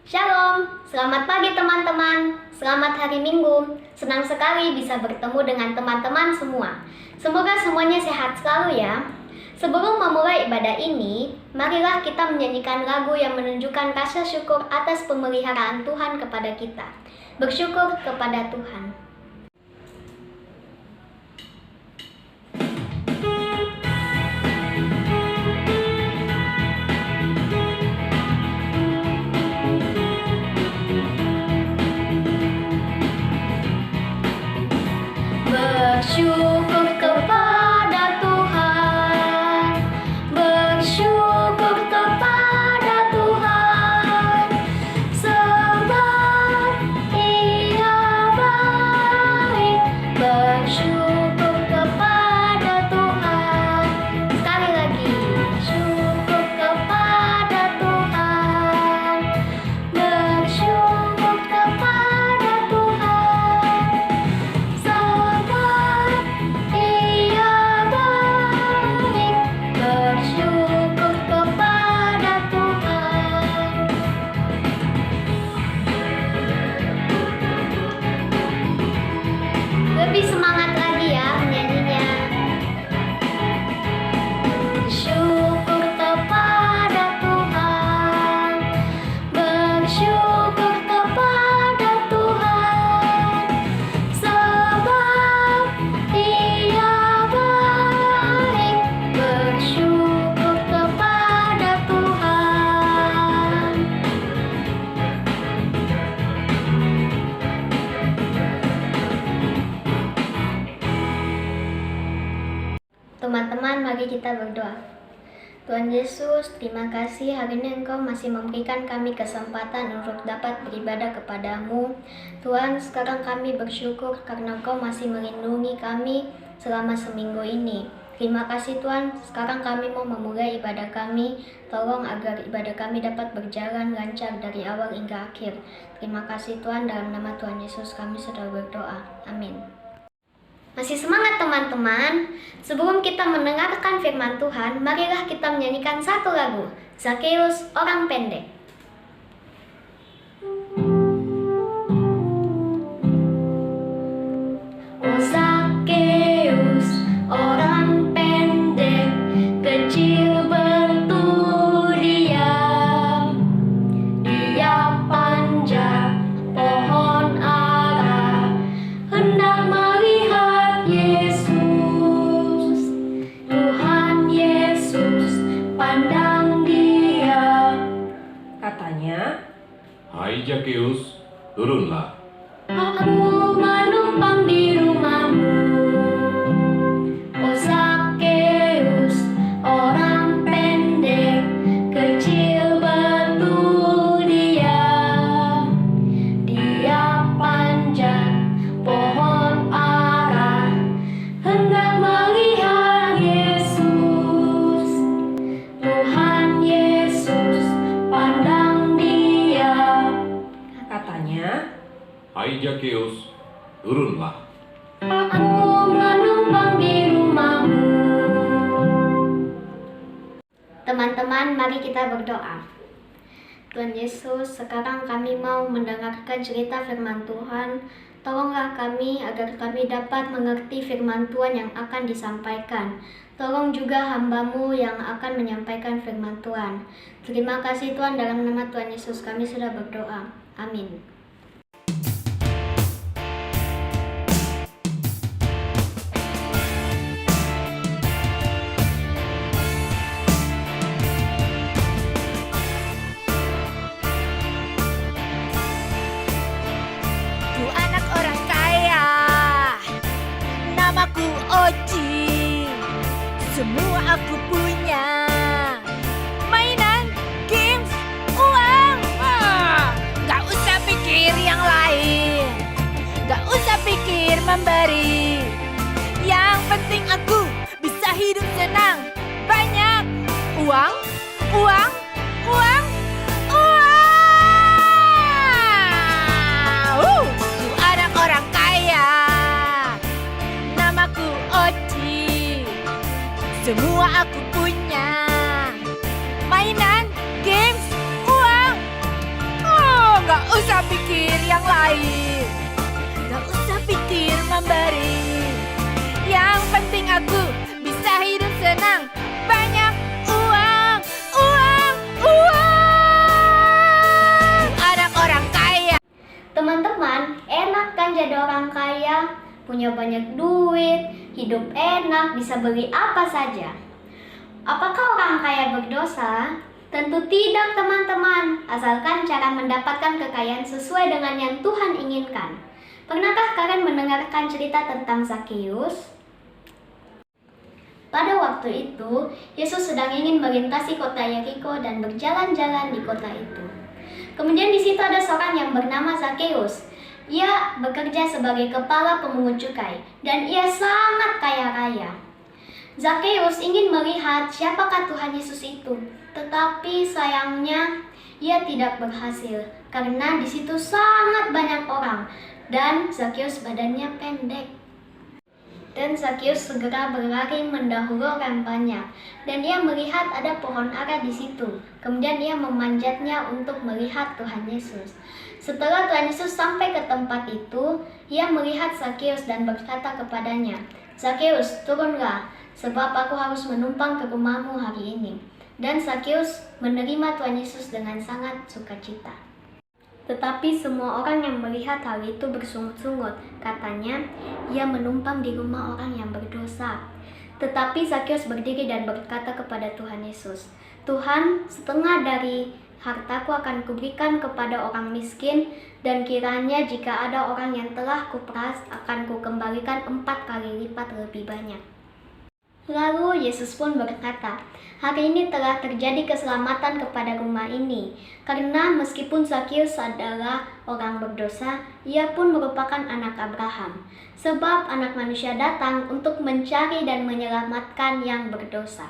Shalom, selamat pagi teman-teman, selamat hari Minggu. Senang sekali bisa bertemu dengan teman-teman semua. Semoga semuanya sehat selalu ya. Sebelum memulai ibadah ini, marilah kita menyanyikan lagu yang menunjukkan rasa syukur atas pemeliharaan Tuhan kepada kita. Bersyukur kepada Tuhan. Bersyukur kepada Tuhan, bersyukur kepada Tuhan, sebab Ia baik. Bersyukur kepada Tuhan. Sekali lagi, bersyukur kepada Tuhan, bersyukur kepada Tuhan. Lebih semangat lagi ya menyanyinya. Bersyukur kepada Tuhan, bersyukur kepada Tuhan, sebab Ia baik. Bersyukur kepada Tuhan. Teman-teman, mari kita berdoa. Tuhan Yesus, terima kasih hari ini Engkau masih memberikan kami kesempatan untuk dapat beribadah kepadamu. Tuhan, sekarang kami bersyukur karena Engkau masih melindungi kami selama seminggu ini. Terima kasih Tuhan, sekarang kami mau memulai ibadah kami. Tolong agar ibadah kami dapat berjalan lancar dari awal hingga akhir. Terima kasih Tuhan, dalam nama Tuhan Yesus kami sudah berdoa. Amin. Masih semangat teman-teman? Sebelum kita mendengarkan firman Tuhan, marilah kita menyanyikan satu lagu, Zakheus, Orang Pendek. Oh Zakheus, orang pendek, kecil bertudiam, dia panjat pohon ara, hendak melihat Yesus. Tuhan Yesus pandang dia. Katanya, "Hai Zakheus, turunlah. Aku menumpang di rumahmu. Oh Zakheus, orang pendek, kecil bertudiam, dia panjat pohon ara, hendak melihat Yesus. Tuhan Yesus pandang dia. katanya, Hai Zakheus, turunlah. Aku menumpang di rumahmu. Teman-teman, mari kita berdoa. Tuhan Yesus, sekarang kami mau mendengarkan cerita firman Tuhan. Tolonglah kami agar kami dapat mengerti firman Tuhan yang akan disampaikan. Tolong juga hamba-Mu yang akan menyampaikan firman Tuhan. Terima kasih Tuhan, dalam nama Tuhan Yesus kami sudah berdoa. Amin. Ku anak orang kaya, namaku Oji, semua aku punya, mainan, games, uang. Gak usah pikir yang lain, gak usah pikir memberi. Yang penting aku bisa hidup senang, banyak uang, uang, uang. Ku anak orang kaya, namaku Oji, semua aku punya, mainan, games, uang. punya banyak duit, hidup enak, bisa beli apa saja. Apakah orang kaya berdosa? Tentu tidak, teman-teman, asalkan cara mendapatkan kekayaan sesuai dengan yang Tuhan inginkan. Pernahkah kalian mendengarkan cerita tentang Zakeus? Pada waktu itu, Yesus sedang ingin melintasi kota Yeriko dan berjalan-jalan di kota itu. Kemudian di situ ada seorang yang bernama Zakeus. Ia bekerja sebagai kepala pemungut cukai dan ia sangat kaya raya. Zakeus ingin melihat siapakah Tuhan Yesus itu, tetapi sayangnya ia tidak berhasil karena di situ sangat banyak orang dan Zakeus badannya pendek. Dan Zakeus segera berlari mendahului orang banyak dan ia melihat ada pohon ara di situ. Kemudian ia memanjatnya untuk melihat Tuhan Yesus. Setelah Tuhan Yesus sampai ke tempat itu, ia melihat Zakeus dan berkata kepadanya, "Zakeus, turunlah, sebab aku harus menumpang ke rumahmu hari ini." Dan Zakeus menerima Tuhan Yesus dengan sangat sukacita. Tetapi semua orang yang melihat hal itu bersungut-sungut. Katanya, ia menumpang di rumah orang yang berdosa. Tetapi Zakeus berdiri dan berkata kepada Tuhan Yesus, "Tuhan, setengah dari hartaku akan kuberikan kepada orang miskin, dan kiranya jika ada orang yang telah kuperas, akan kukembalikan 4 kali lipat lebih banyak." Lalu Yesus pun berkata, "Hari ini telah terjadi keselamatan kepada rumah ini, karena meskipun Zakeus adalah orang berdosa, ia pun merupakan anak Abraham. Sebab Anak Manusia datang untuk mencari dan menyelamatkan yang berdosa."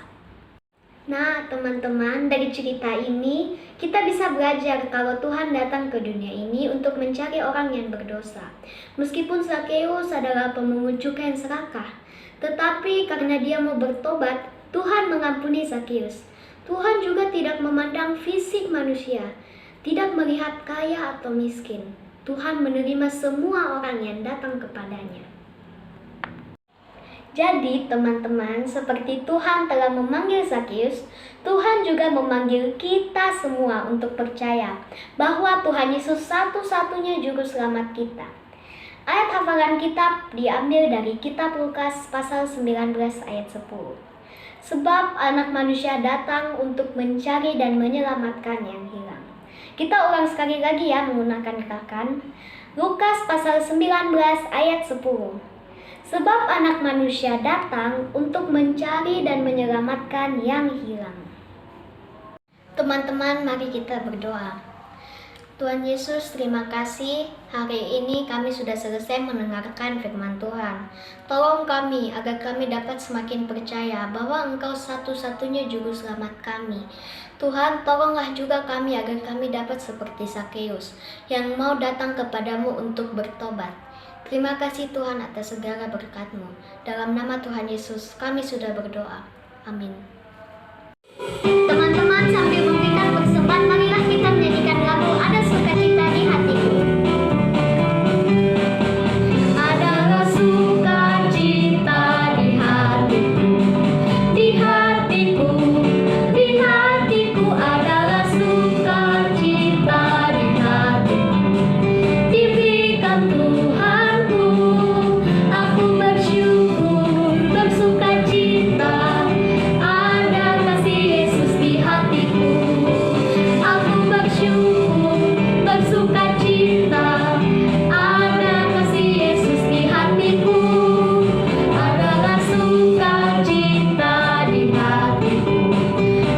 Nah, teman-teman, dari cerita ini kita bisa belajar kalau Tuhan datang ke dunia ini untuk mencari orang yang berdosa. Meskipun Zakeus adalah pemungut cukai yang serakah, tetapi karena dia mau bertobat, Tuhan mengampuni Zakeus. Tuhan juga tidak memandang fisik manusia, tidak melihat kaya atau miskin. Tuhan menerima semua orang yang datang kepadanya. Jadi teman-teman, seperti Tuhan telah memanggil Zakeus, Tuhan juga memanggil kita semua untuk percaya bahwa Tuhan Yesus satu-satunya juru selamat kita. Ayat hafalan kita diambil dari kitab Lukas pasal 19 ayat 10. Sebab Anak Manusia datang untuk mencari dan menyelamatkan yang hilang. Kita ulang sekali lagi ya menggunakan rekan. Lukas pasal 19 ayat 10. Sebab Anak Manusia datang untuk mencari dan menyelamatkan yang hilang. Teman-teman, mari kita berdoa. Tuhan Yesus, terima kasih hari ini kami sudah selesai mendengarkan firman Tuhan. Tolong kami agar kami dapat semakin percaya bahwa Engkau satu-satunya juru selamat kami. Tuhan, tolonglah juga kami agar kami dapat seperti Zakeus yang mau datang kepadamu untuk bertobat. Terima kasih Tuhan atas segala berkat-Mu. Dalam nama Tuhan Yesus kami sudah berdoa. Amin. Teman-teman, sambil memberikan persembahan, marilah kita menyanyikan lagu Ada Sukacita di Hatiku. Adalah sukacita di hatiku, di hatiku, di hatiku adalah sukacita di hatiku. Diberikan Tuhanku, aku bersyukur, bersukacita. Ada kasih Yesus di hatiku, aku bersyukur, bersukacita. Ada kasih Yesus di hatiku, adalah sukacita di hatiku,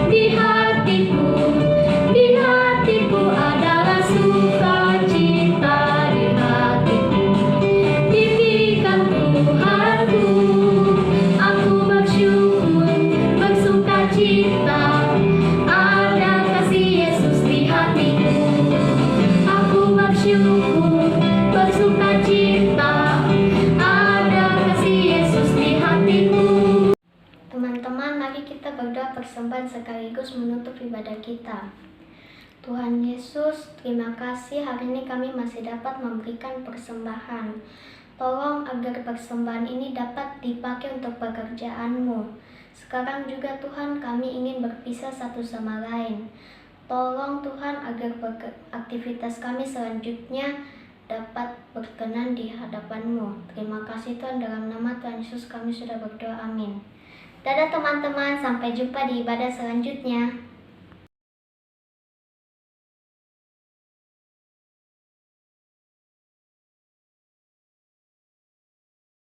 di hatiku, di hatiku adalah sukacita di hatiku. Diberikan Tuhanku, aku bersyukur, bersukacita. Ada kasih Yesus di hatiku, aku bersyukur, bersukacita. Ada kasih Yesus di hatiku. Teman-teman, mari kita berdoa persembahan sekaligus menutup ibadah kita. Tuhan Yesus, terima kasih hari ini kami masih dapat memberikan persembahan. Tolong agar persembahan ini dapat dipakai untuk pekerjaan-Mu. Sekarang juga Tuhan, kami ingin berpisah satu sama lain. Tolong Tuhan agar aktivitas kami selanjutnya dapat berkenan di hadapan-Mu. Terima kasih Tuhan, dalam nama Tuhan Yesus kami sudah berdoa, amin. Dadah teman-teman, sampai jumpa di ibadah selanjutnya.